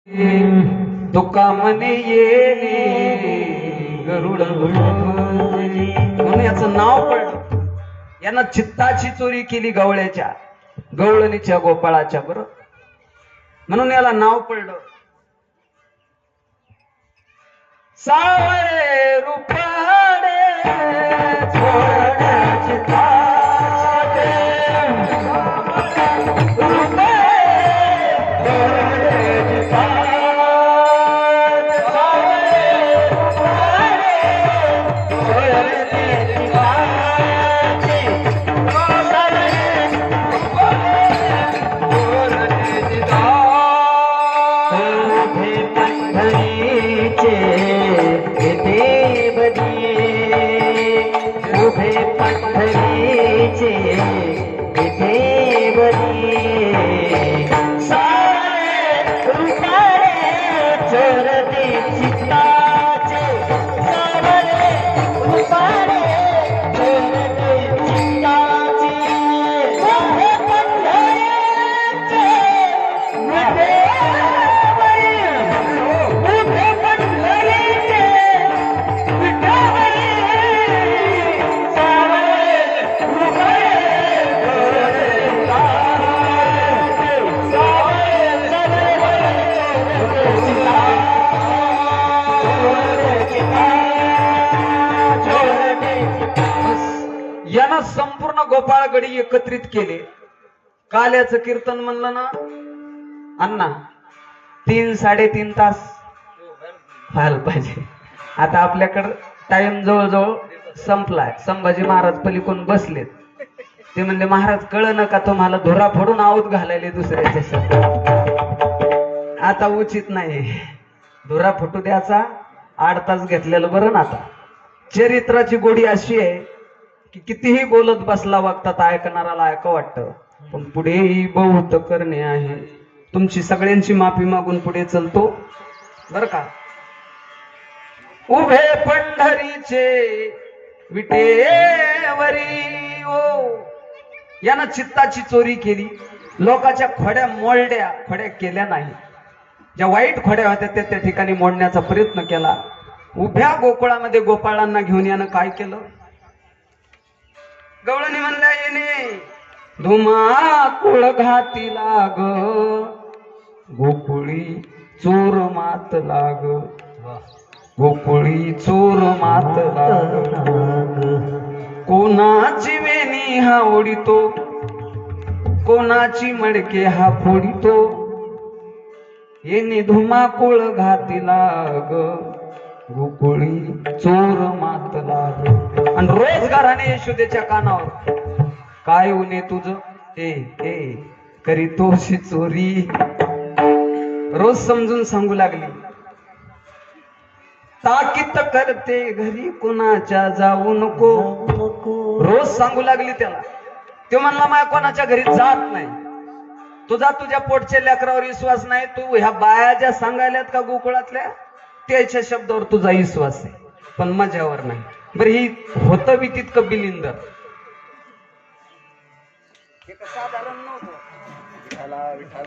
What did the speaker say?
तुका म्हणे येणे गरुड म्हणून याचं नाव पडलं. यानं चित्ताची चोरी केली गवळ्याच्या गवळणीच्या गोपाळाच्या बरं, म्हणून याला नाव पडलं. सावळे रुपाडे छोड्याची ताटे, रुपे छोड्याची ताटे, सावळे रुपाडे छोड्याची ताटे, सावळे छोड्याची ताटे, उभे पंढरीचे उभे पंढरीचे इथे बरी सारे रुपाळे चोरते चित्ताचे, सारे रुपाळे चोरते चित्ताचे, उभे पंढरीचे इथे बरी, उभे पंढरीचे इथे बरी. यानं संपूर्ण गोपाळगडी एकत्रित केले. काल्याचं कीर्तन म्हणलं ना अण्णा 3-3.5 तास व्हायला पाहिजे. आता आपल्याकडं टाइम जवळजवळ संपलाय. संभाजी महाराज पलीकडून बसलेत. ते म्हणले महाराज कळलं का तुम्हाला धुरा फोडून आऊत घालायले दुसऱ्याच्या शब्द. आता उचित नाही, धुरा फुटू द्याचा 8 तास घेतलेलं बरं ना. आता चरित्राची गोडी अशी आहे की कितीही बोलत बसला वागतात ऐकणाराला ऐका वाटतं, पण पुढेही बहुत करणे आहे. तुमची सगळ्यांची माफी मागून पुढे चलतो बर का. उभे पंढरीचे विटेवरी ओ, यानं चित्ताची चोरी केली. लोकांच्या खोड्या मोडल्या, खोड्या केल्या नाही. ज्या वाईट खोड्या होत्या त्या ठिकाणी मोडण्याचा प्रयत्न केला. उभ्या गोकुळामध्ये गोपाळांना घेऊन यानं काय केलं. गवळणी म्हणल्या येणे धुमाकूळ घाती लाग, गोकुळी चोर मात लाग, गोकुळी चोर मात लाग, कोणाची वेणी हा ओढितो, कोणाची मडके हा फोडितो, येणे धुमाकूळ घाती लाग, गोकुळी चोर मात लाग. आणि रोज घराने यशोदेच्या कानावर काय उने तुझ ए करीतोशी चोरी, रोज समजून सांगू लागली. ताकीत करते घरी कोणाच्या जाऊ नको, रोज सांगू लागली त्याला. तो म्हणला माया कोणाच्या घरी जात नाही. तुझा तुझ्या पोटच्या लेकरावर विश्वास नाही, तू ह्या बाया ज्या सांगायल्यात का गोकुळातल्या त्याच्या शब्दावर तुझा विश्वास आहे, पण माझ्यावर नाही. बरं ही होतं बी तितकं बिलिंदर. साधारण नव्हतं.